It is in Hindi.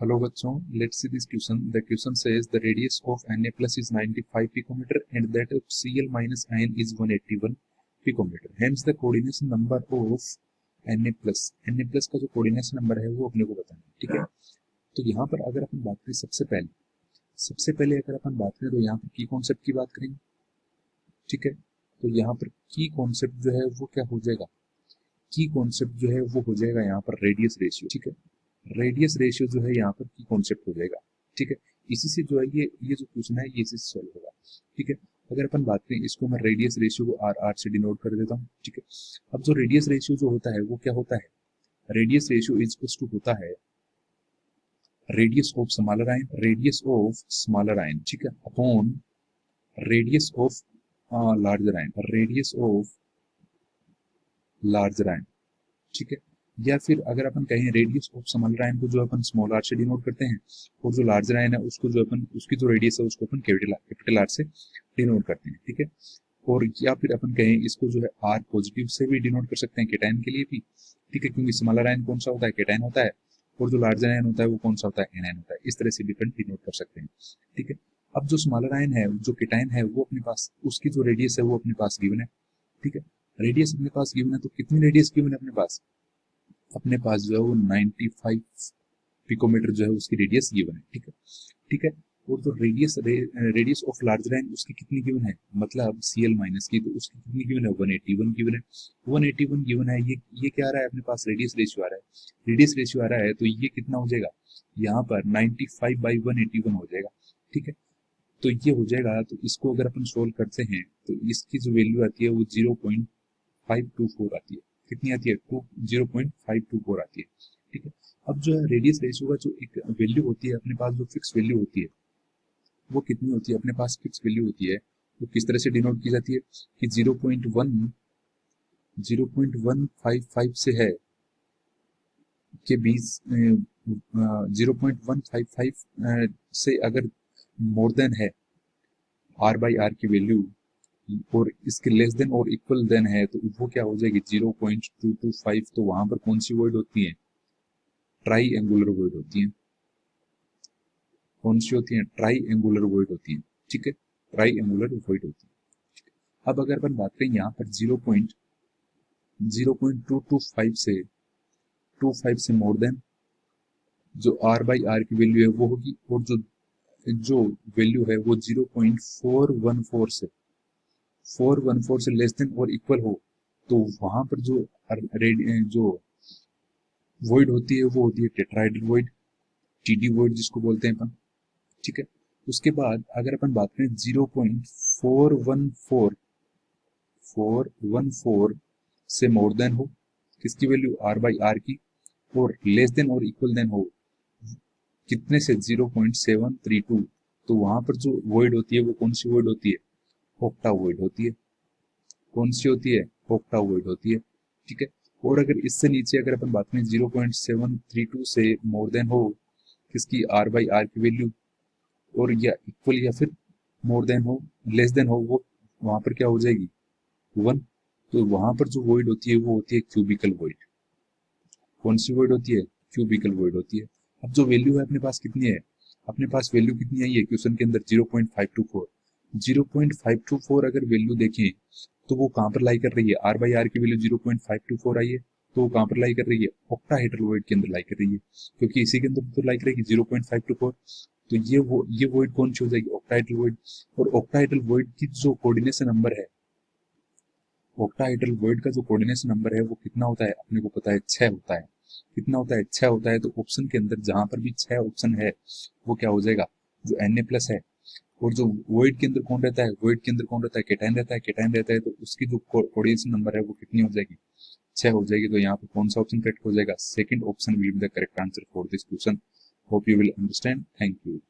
Hello बच्चों, let's see this question. The question says the radius of Na plus is 95 picometer and that of Cl minus In is 181 picometer. Hence the coordination number of Na plus का जो coordination number है वो अपने को बताना है, ठीक है। तो यहाँ पर अगर अपन बात करें सबसे पहले अगर अपन बात करें तो यहाँ पर की कॉन्सेप्ट की बात करेंगे, ठीक है। तो यहाँ पर की कॉन्सेप्ट जो है वो क्या हो जाएगा, की कॉन्सेप्ट जो है वो हो जाएगा यहाँ पर रेडियस रेशियो, ठीक है। रेडियस रेशियो जो है यहाँ पर की कॉन्सेप्ट हो जाएगा, ठीक है। इसी से जो है ये जो क्वेश्चन है ये इसी से सॉल्व होगा, ठीक है। अगर अपन बात करें इसको मैं रेडियस रेशियो को आर से डिनोट कर देता हूँ, ठीक है। अब जो रेडियस रेशियो जो होता है वो क्या होता है, radius ratio is equal to होता है रेडियस ऑफ स्मॉलर आयन, ठीक है, upon radius of larger ion, ठीक है। या फिर अगर अपन कहें रेडियस ऑफ स्मॉलर आयन को जो अपन स्मॉल आर से डिनोट करते हैं और जो लार्जर आयन है उसको जो अपन उसकी जो रेडियस है उसको अपन कैपिटल आर से डिनोट करते हैं, ठीक है। और या फिर अपन कहें इसको जो है आर पॉजिटिव से भी डिनोट कर सकते हैं केटायन के लिए भी, ठीक है, क्योंकि स्मॉलर आयन कौन सा होता है, केटायन होता है, और जो लार्जर आयन होता है वो कौन सा होता है, एनायन होता है। इस तरह से भी अपन डिनोट कर सकते हैं, ठीक है। अब जो स्मॉलर आयन है, जो केटायन है, वो अपने पास उसकी जो रेडियस है वो अपने पास गिवन है, ठीक है। रेडियस अपने पास गिवन है, तो कितनी रेडियस गिवन है अपने पास जो है वो 95 पिकोमीटर जो है उसकी रेडियस गिवन है, ठीक है, ठीक है। और जो रेडियस ऑफ लार्जर आयन उसकी कितनी गिवन है, मतलब Cl माइनस की, तो उसकी कितनी गिवन है, 181 गिवन है। 181 गिवन है, ये क्या आ रहा है अपने पास, रेडियस रेशियो आ रहा है, रेडियस रेशियो आ रहा है, तो ये कितना हो जाएगा यहाँ पर 95/181 हो जाएगा, ठीक है। तो ये हो जाएगा, तो इसको अगर अपन सोल्व करते हैं तो इसकी जो वैल्यू आती है वो 0.524 आती है। कितनी आती है, 0.524 आती है, ठीक है। अब जो है रेडियस रेशियो का जो एक वैल्यू होती है अपने पास, जो फिक्स वैल्यू होती है वो कितनी होती है, अपने पास फिक्स वैल्यू होती है, वो किस तरह से डिनोट की जाती है कि 0.155 से है के बीच 0.155 से अगर मोर देन है r/r की वैल्यू और इसके लेस देन और इक्वल देन है, तो वो क्या हो जाएगी 0.225। तो वहां पर कौन सी वॉइड होती है, ट्राई एंगुलर वॉइड होती है। कौन सी होती है, ट्राई एंगुलर वॉइड होती है, ठीक है, ट्राई एंगुलर वॉइड होती है। अब अगर अपन बात करें यहाँ पर 0.225 से मोर देन जो r/r की वैल्यू है वो होगी, और जो वैल्यू है वो 0.414 से लेस देन और इक्वल हो, तो वहां पर जो वॉइड होती है वो होती है टेट्राहेड्रल वॉइड, टीडी वॉइड जिसको बोलते हैं अपन, ठीक है। उसके बाद अगर अपन बात करें 0.414 से मोर देन हो किसकी वैल्यू, r/r की, और लेस देन और इक्वल देन हो कितने से, 0.732, तो वहां पर जो वॉइड होती है वो कौन सी वॉइड होती है, ऑक्टा वॉइड होती है। कौन सी होती है, ऑक्टा वॉइड होती है, ठीक है। और अगर इससे नीचे अगर अपन बात करें 0.732 से मोर देन हो किसकी, r/r की वैल्यू, और या इक्वल या फिर मोर देन हो, लेस देन हो, वो वहां पर क्या हो जाएगी 1। तो वहां पर जो वॉइड होती है वो होती है क्यूबिकल वॉइड। कौन सी वॉइड होती है, क्यूबिकल वॉइड होती है। अब जो वैल्यू है अपने पास कितनी है, अपने पास वैल्यू कितनी आई है क्वेश्चन के अंदर, 0.524 अगर वैल्यू देखें तो वो कहां पर लाई कर रही है, r/r की वैल्यू 0.524 आई है, तो वो कहां पर लाई कर रही है, ऑक्टाहेड्रल वॉइड के अंदर लाई कर रही है, क्योंकि इसी के अंदर तो लाई करेगी 0.524। तो ये वॉइड कौन सी हो जाएगी, ऑक्टाहेड्रल वॉइड। और ऑक्टाहेड्रल वॉइड की जो कोऑर्डिनेशन नंबर है, ऑक्टाहेड्रल वॉइड का जो कोऑर्डिनेशन नंबर है वो कितना होता है, अपने को पता है 6 होता है। कितना होता है, 6 होता है। तो ऑप्शन के अंदर जहां पर भी 6 ऑप्शन है वो क्या हो जाएगा, जो Na+ है। और जो वॉइड के अंदर कौन रहता है, वॉइड के अंदर कौन रहता है, केटायन रहता है, केटायन रहता है, तो उसकी जो कोऑर्डिनेशन नंबर है वो कितनी हो जाएगी, 6 हो जाएगी। तो यहाँ पर कौन सा ऑप्शन करेक्ट हो जाएगा, second option will be the correct answer for this question. Hope you will understand, thank you.